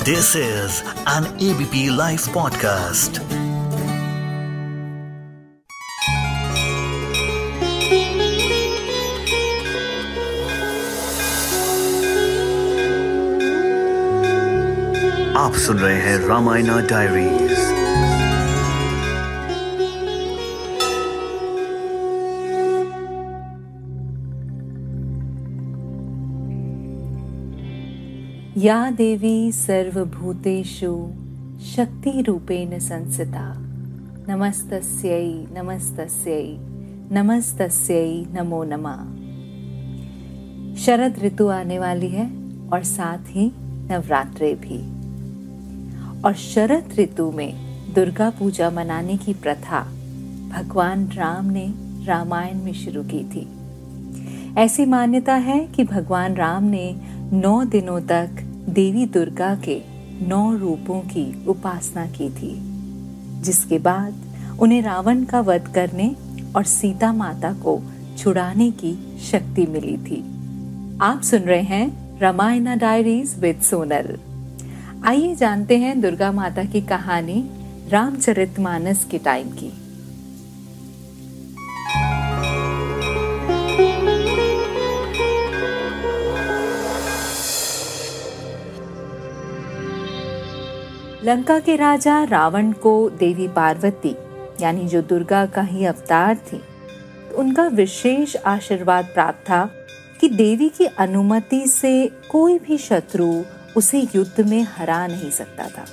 This is an ABP Life podcast. आप सुन रहे हैं रामायणा डायरीज। या देवी सर्वभूतेषु शक्तिरूपेण संस्थिता नमस्तस्यै नमस्तस्यै नमस्तस्यै नमो नमः। शरद ऋतु आने वाली है और साथ ही नवरात्रे भी। और शरद ऋतु में दुर्गा पूजा मनाने की प्रथा भगवान राम ने रामायण में शुरू की थी। ऐसी मान्यता है कि भगवान राम ने 9 दिनों तक देवी दुर्गा के 9 रूपों की उपासना की थी, जिसके बाद उन्हें रावण का वध करने और सीता माता को छुड़ाने की शक्ति मिली थी। आप सुन रहे हैं रामायणा डायरीज विद सोनल। आइए जानते हैं दुर्गा माता की कहानी रामचरितमानस के टाइम की। लंका के राजा रावण को देवी पार्वती यानी जो दुर्गा का ही अवतार थी, तो उनका विशेष आशीर्वाद प्राप्त था कि देवी की अनुमति से कोई भी शत्रु उसे युद्ध में हरा नहीं सकता था।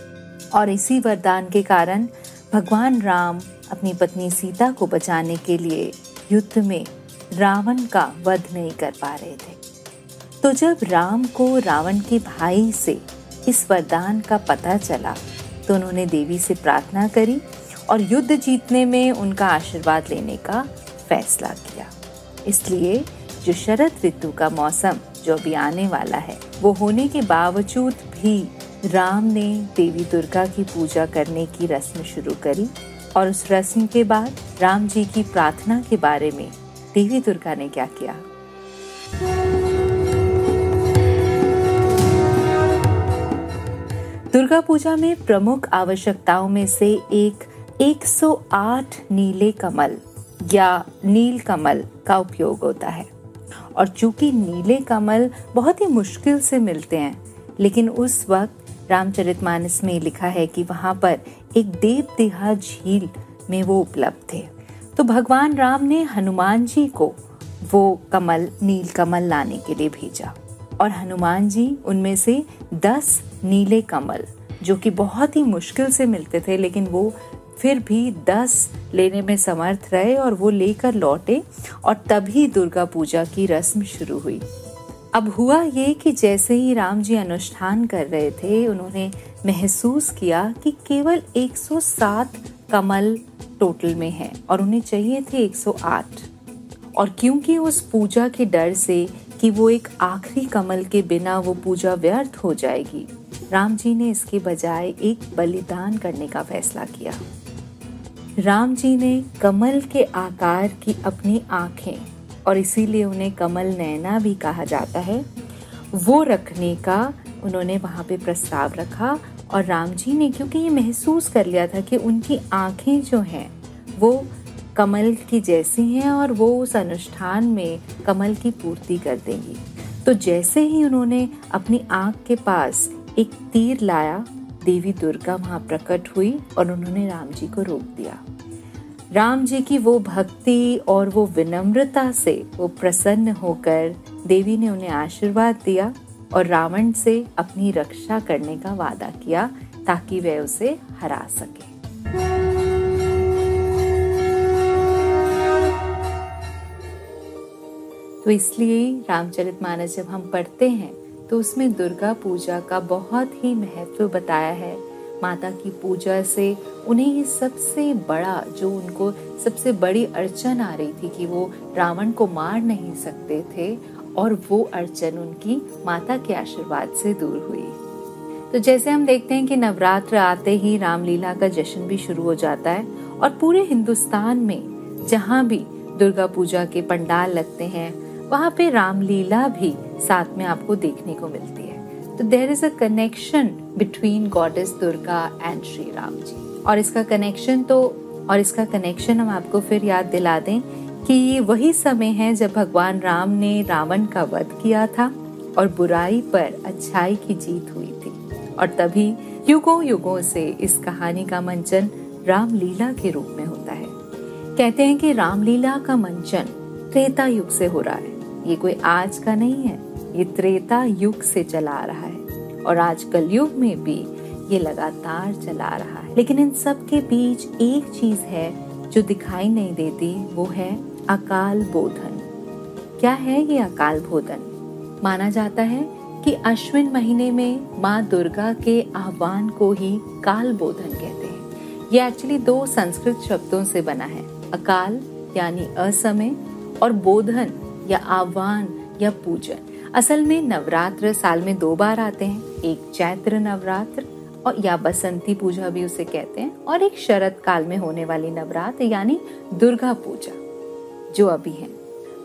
और इसी वरदान के कारण भगवान राम अपनी पत्नी सीता को बचाने के लिए युद्ध में रावण का वध नहीं कर पा रहे थे। तो जब राम को रावण के भाई से इस वरदान का पता चला, तो उन्होंने देवी से प्रार्थना करी और युद्ध जीतने में उनका आशीर्वाद लेने का फैसला किया। इसलिए जो शरद ऋतु का मौसम जो अभी आने वाला है, वो होने के बावजूद भी राम ने देवी दुर्गा की पूजा करने की रस्म शुरू करी। और उस रस्म के बाद राम जी की प्रार्थना के बारे में देवी दुर्गा ने क्या किया। दुर्गा पूजा में प्रमुख आवश्यकताओं में से एक 108 नीले कमल या नील कमल का उपयोग होता है। और चूंकि नीले कमल बहुत ही मुश्किल से मिलते हैं, लेकिन उस वक्त रामचरितमानस में लिखा है कि वहां पर एक देवदेहा झील में वो उपलब्ध थे। तो भगवान राम ने हनुमान जी को वो कमल नील कमल लाने के लिए भेजा और हनुमान जी उनमें से 10 नीले कमल, जो कि बहुत ही मुश्किल से मिलते थे, लेकिन वो फिर भी 10 लेने में समर्थ रहे और वो लेकर लौटे। और तभी दुर्गा पूजा की रस्म शुरू हुई। अब हुआ ये कि जैसे ही राम जी अनुष्ठान कर रहे थे, उन्होंने महसूस किया कि केवल 107 कमल टोटल में हैं और उन्हें चाहिए थे 108। और क्योंकि उस पूजा के डर से कि वो एक आखिरी कमल के बिना वो पूजा व्यर्थ हो जाएगी, राम जी ने इसके बजाय एक बलिदान करने का फैसला किया। राम जी ने कमल के आकार की अपनी आंखें, और इसीलिए उन्हें कमल नैना भी कहा जाता है, वो रखने का उन्होंने वहां पे प्रस्ताव रखा। और राम जी ने क्योंकि ये महसूस कर लिया था कि उनकी आंखें जो हैं वो कमल की जैसी हैं और वो उस अनुष्ठान में कमल की पूर्ति कर देंगी, तो जैसे ही उन्होंने अपनी आंख के पास एक तीर लाया, देवी दुर्गा वहां प्रकट हुई और उन्होंने राम जी को रोक दिया। राम जी की वो भक्ति और वो विनम्रता से वो प्रसन्न होकर देवी ने उन्हें आशीर्वाद दिया और रावण से अपनी रक्षा करने का वादा किया ताकि वह उसे हरा सके। तो इसलिए रामचरितमानस जब हम पढ़ते हैं तो उसमें दुर्गा पूजा का बहुत ही महत्व बताया है। माता की पूजा से उन्हें ये सबसे बड़ा, जो उनको सबसे बड़ी अड़चन आ रही थी कि वो रावण को मार नहीं सकते थे, और वो अड़चन उनकी माता के आशीर्वाद से दूर हुई। तो जैसे हम देखते हैं कि नवरात्र आते ही रामलीला का जश्न भी शुरू हो जाता है और पूरे हिंदुस्तान में जहाँ भी दुर्गा पूजा के पंडाल लगते हैं वहाँ पे रामलीला भी साथ में आपको देखने को मिलती है। तो there is a connection between goddess Durga and Shri Ram ji. और इसका कनेक्शन हम आपको फिर याद दिला दें कि ये वही समय है जब भगवान राम ने रावण का वध किया था और बुराई पर अच्छाई की जीत हुई थी। और तभी युगों युगों से इस कहानी का मंचन रामलीला के रूप में होता है। कहते हैं कि रामलीला का मंचन त्रेता युग से हो रहा है। ये कोई आज का नहीं है, ये त्रेता युग से चला आ रहा है और आज कलयुग में भी ये लगातार चला आ रहा है। लेकिन इन सब के बीच एक चीज है जो दिखाई नहीं देती, वो है अकाल बोधन। क्या है ये अकाल बोधन? माना जाता है कि अश्विन महीने में माँ दुर्गा के आह्वान को ही काल बोधन कहते हैं। ये एक्चुअली 2 संस्कृत शब्दों से बना है, अकाल यानी असमय और बोधन या आह्वान या पूजन। असल में नवरात्र साल में 2 बार आते हैं, एक चैत्र नवरात्र और या बसंती पूजा भी उसे कहते हैं, और एक शरद काल में होने वाली नवरात्र यानी दुर्गा पूजा जो अभी है।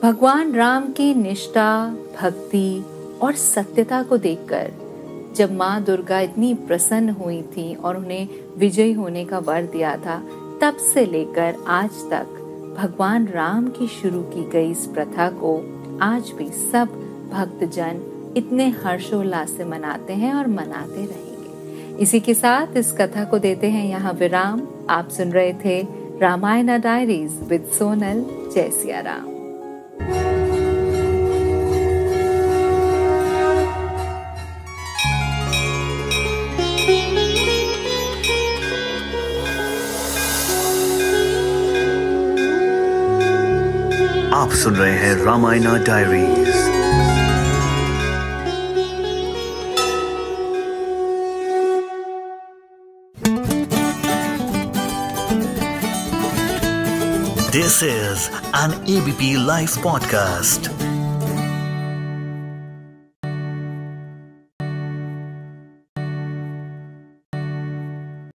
भगवान राम की निष्ठा, भक्ति और सत्यता को देखकर जब माँ दुर्गा इतनी प्रसन्न हुई थी और उन्हें विजयी होने का वर दिया था, तब से लेकर आज तक भगवान राम की शुरू की गई इस प्रथा को आज भी सब भक्तजन इतने हर्षोल्लास से मनाते हैं और मनाते रहेंगे। इसी के साथ इस कथा को देते हैं यहाँ विराम। आप सुन रहे थे रामायण डायरीज विद सोनल। जय सिया राम। आप सुन रहे हैं Ramayan diaries. This is an ABP live podcast.